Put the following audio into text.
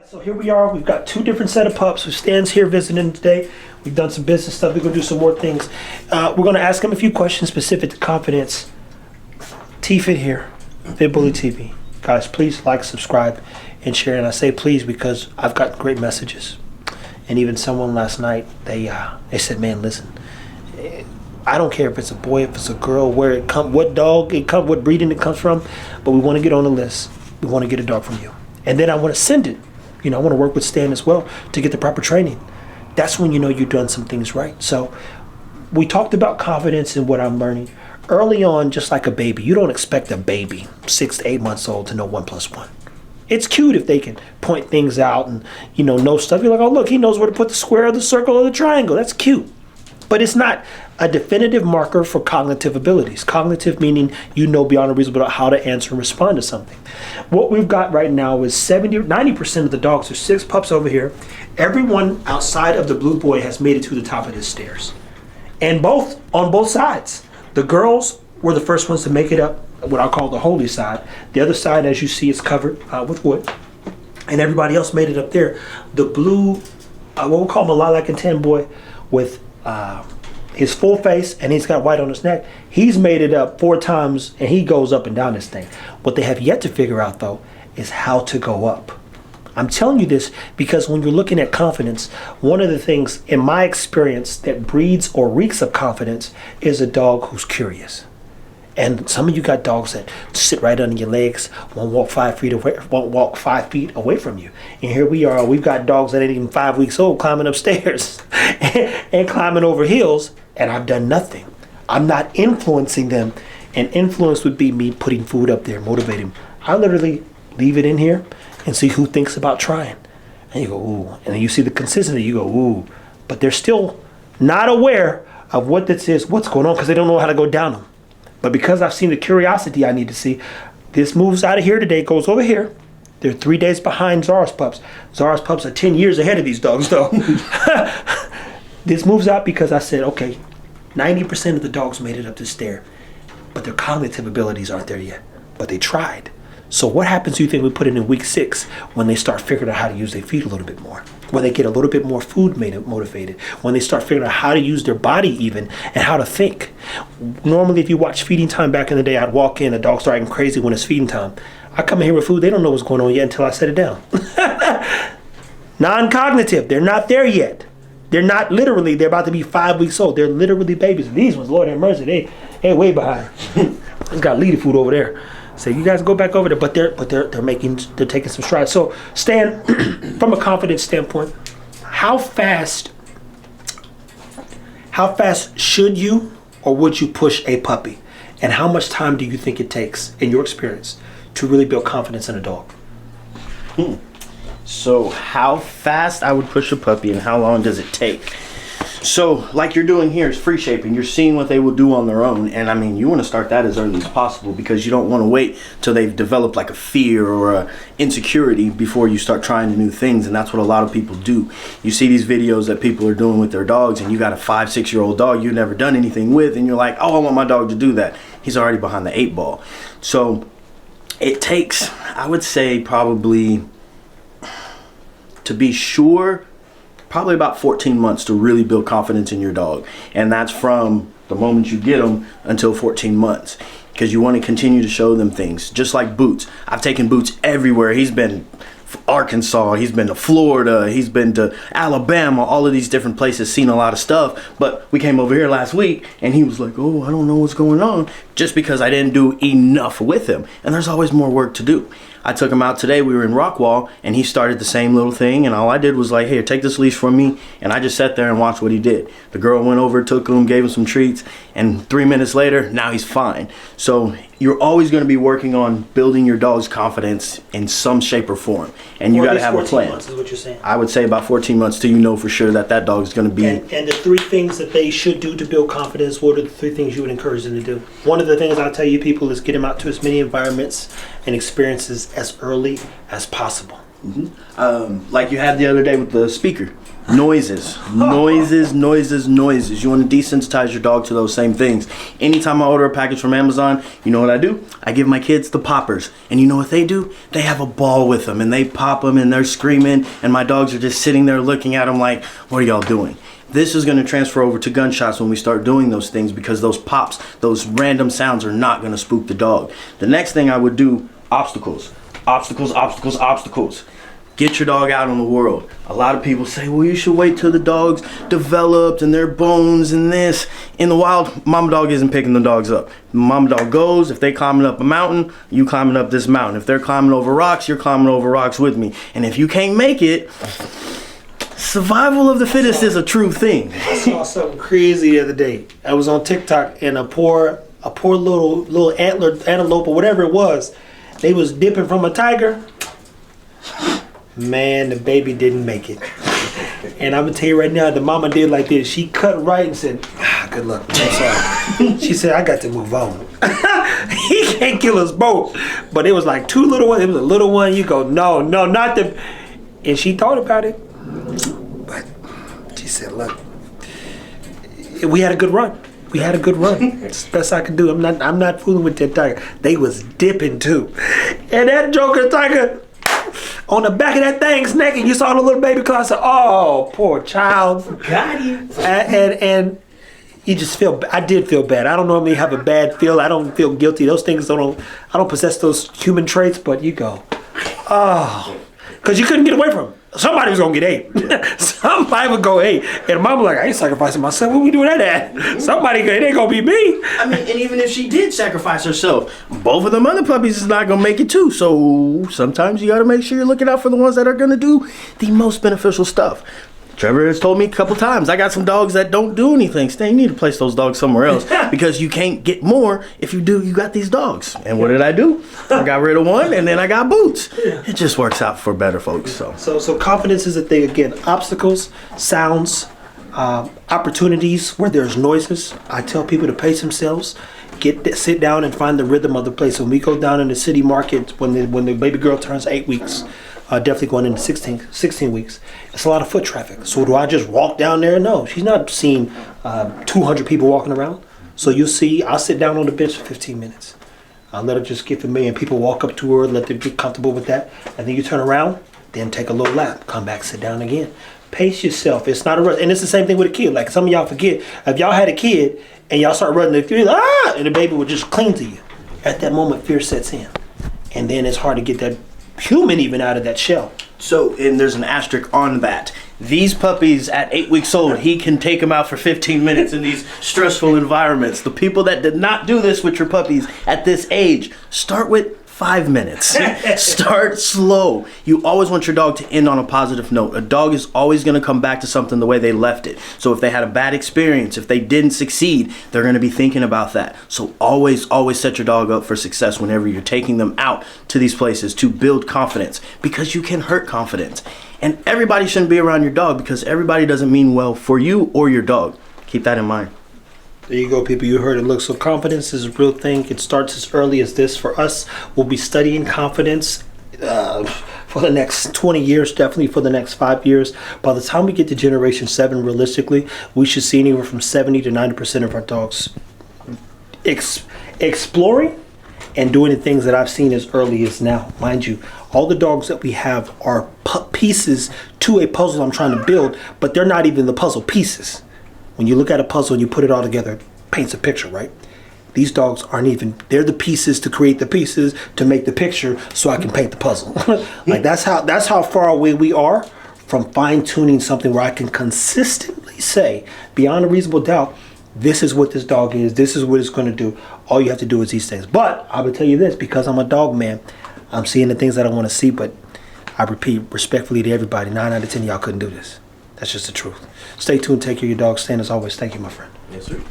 So here we are. We've got two different set of pups. So Stan's here visiting today. We've done some business stuff. We're going to do some more things. We're going to ask him a few questions specific to confidence. T-Fit here, Fit Bully TV. Guys, please like, subscribe, and share. And I say please because I've got great messages. And even someone last night, they said, man, listen, I don't care if it's a boy, if it's a girl, where it comes, what dog it comes, what breeding it comes from, but we want to get on the list. We want to get a dog from you. And then I want to send it. You know, I want to work with Stan as well to get the proper training. That's when you know you've done some things right. So we talked about confidence and what I'm learning. Early on, just like a baby, you don't expect a baby 6 to 8 months old to know 1 + 1. It's cute if they can point things out and, you know stuff. You're like, oh, look, he knows where to put the square or the circle or the triangle. That's cute. But it's not a definitive marker for cognitive abilities. Cognitive meaning you know beyond a reasonable doubt how to answer and respond to something. What we've got right now is 90% of the dogs. There's 6 pups over here. Everyone outside of the blue boy has made it to the top of the stairs. And on both sides. The girls were the first ones to make it up, what I call the holy side. The other side, as you see, is covered with wood. And everybody else made it up there. The blue, what we'll call him a lilac and tan boy with his full face, and he's got white on his neck. He's made it up 4 times, and he goes up and down this thing. What they have yet to figure out, though, is how to go up. I'm telling you this because when you're looking at confidence, one of the things, in my experience, that breeds or reeks of confidence is a dog who's curious. And some of you got dogs that sit right under your legs, won't walk 5 feet away from you. And here we are, we've got dogs that ain't even 5 weeks old climbing upstairs and climbing over hills, and I've done nothing. I'm not influencing them. And influence would be me putting food up there, motivating them. I literally leave it in here and see who thinks about trying. And you go, ooh. And then you see the consistency, you go, ooh. But they're still not aware of what this is, what's going on, because they don't know how to go down them. But because I've seen the curiosity I need to see, this moves out of here today, goes over here. They're 3 days behind Zara's pups. Zara's pups are 10 years ahead of these dogs, though. This moves out because I said, okay, 90% of the dogs made it up the stair, but their cognitive abilities aren't there yet. But they tried. So what happens, do you think, we put in week 6 when they start figuring out how to use their feet a little bit more? When they get a little bit more food motivated, when they start figuring out how to use their body even and how to think. Normally, if you watch Feeding Time back in the day, I'd walk in, the dog starting crazy when it's feeding time. I come in here with food, they don't know what's going on yet until I set it down. Non-cognitive, they're not there yet. They're not literally, they're about to be 5 weeks old. They're literally babies. These ones, Lord have mercy, they way behind. Just got leader food over there. So you guys go back over there, but they're taking some strides. So Stan, from a confidence standpoint, how fast should you or would you push a puppy? And how much time do you think it takes, in your experience, to really build confidence in a dog? So how fast I would push a puppy and how long does it take? So like you're doing here is free shaping. You're seeing what they will do on their own. And I mean, you want to start that as early as possible because you don't want to wait till they've developed like a fear or a insecurity before you start trying new things. And that's what a lot of people do. You see these videos that people are doing with their dogs and you got a 5-6-year-old dog you've never done anything with. And you're like, oh, I want my dog to do that. He's already behind the 8 ball. So it takes, I would say probably, to be sure, probably about 14 months to really build confidence in your dog. And that's from the moment you get them until 14 months. Because you want to continue to show them things. Just like Boots. I've taken Boots everywhere. He's been Arkansas, he's been to Florida, he's been to Alabama, all of these different places, seen a lot of stuff. But we came over here last week and he was like, oh, I don't know what's going on. Just because I didn't do enough with him. And there's always more work to do. I took him out today, we were in Rockwall, and he started the same little thing, and all I did was like, here, take this leash from me, and I just sat there and watched what he did. The girl went over, took him, gave him some treats, and 3 minutes later, now he's fine. So you're always going to be working on building your dog's confidence in some shape or form, and you got to have a plan. 14 months is what you're saying. I would say about 14 months till you know for sure that that dog is going to be. And the 3 things that they should do to build confidence, what are the 3 things you would encourage them to do? One of the things I'll tell you people is get them out to as many environments and experiences as early as possible. Like you had the other day with the speaker. Noises. Noises. You want to desensitize your dog to those same things. Anytime I order a package from Amazon, you know what I do? I give my kids the poppers. And you know what they do? They have a ball with them and they pop them and they're screaming and my dogs are just sitting there looking at them like, what are y'all doing? This is going to transfer over to gunshots when we start doing those things because those pops, those random sounds are not going to spook the dog. The next thing I would do, obstacles. Obstacles. Get your dog out in the world. A lot of people say, well, you should wait till the dog's developed and their bones and this. In the wild, mama dog isn't picking the dogs up. Mama dog goes, if they climbing up a mountain, you climbing up this mountain. If they're climbing over rocks, you're climbing over rocks with me. And if you can't make it, survival of the fittest is a true thing. I saw something crazy the other day. I was on TikTok and a poor little antlered antelope or whatever it was, they was dipping from a tiger. Man, the baby didn't make it. And I'm gonna tell you right now, the mama did like this. She cut right and said, good luck. I'm sorry. She said, I got to move on. He can't kill us both. But it was like two little ones. It was a little one. You go, no, not the. And she thought about it. But she said, look, we had a good run. It's the best I could do. I'm not fooling with that tiger. They was dipping too. And that joker tiger on the back of that thing's neck, and you saw the little baby claw. I said, oh, poor child. Got you. And you just feel, I did feel bad. I don't normally have a bad feel. I don't feel guilty. Those things I don't possess those human traits, but you go, oh, because you couldn't get away from them. Somebody was gonna get ate. Somebody would go ate. And mama like, I ain't sacrificing myself. What we doing that at? Somebody, it ain't gonna be me. I mean, and even if she did sacrifice herself, both of them other puppies is not gonna make it too. So sometimes you gotta make sure you're looking out for the ones that are gonna do the most beneficial stuff. Trevor has told me a couple times, I got some dogs that don't do anything. Stan, you need to place those dogs somewhere else because you can't get more if you do. You got these dogs. And what did I do? I got rid of one and then I got Boots. It just works out for better folks. So confidence is a thing. Again, obstacles, sounds, opportunities where there's noises. I tell people to pace themselves. Sit down and find the rhythm of the place. When we go down in the city market, when the baby girl turns 8 weeks, definitely going into 16 weeks, it's a lot of foot traffic. So do I just walk down there? No, she's not seeing 200 people walking around. So you'll see, I'll sit down on the bench for 15 minutes. I'll let her just get familiar, and people walk up to her, let them get comfortable with that. And then you turn around, then take a little lap, come back, sit down again. Pace yourself. It's not a rush. And it's the same thing with a kid. Like some of y'all forget, if y'all had a kid and y'all start running, and the baby would just cling to you. At that moment, fear sets in. And then it's hard to get that human even out of that shell. So, and there's an asterisk on that. These puppies at 8 weeks old, he can take them out for 15 minutes in these stressful environments. The people that did not do this with your puppies at this age, start with 5 minutes. Start slow. You always want your dog to end on a positive note. A dog is always going to come back to something the way they left it. So if they had a bad experience, if they didn't succeed, they're going to be thinking about that. So always set your dog up for success whenever you're taking them out to these places to build confidence, because you can hurt confidence. And everybody shouldn't be around your dog because everybody doesn't mean well for you or your dog. Keep that in mind. There you go, people. You heard it. Look, so confidence is a real thing. It starts as early as this. For us, we'll be studying confidence for the next 20 years, definitely for the next 5 years. By the time we get to generation 7, realistically, we should see anywhere from 70 to 90% of our dogs exploring and doing the things that I've seen as early as now. Mind you, all the dogs that we have are pieces to a puzzle I'm trying to build, but they're not even the puzzle pieces. When you look at a puzzle and you put it all together, it paints a picture, right? These dogs aren't even, they're the pieces to create the pieces to make the picture so I can paint the puzzle. Like that's how far away we are from fine-tuning something where I can consistently say, beyond a reasonable doubt, this is what this dog is, this is what it's going to do. All you have to do is these things. But I will tell you this, because I'm a dog man, I'm seeing the things that I want to see, but I repeat respectfully to everybody, 9 out of 10 of y'all couldn't do this. That's just the truth. Stay tuned. Take care of your dog. Stan, as always, thank you, my friend. Yes, sir.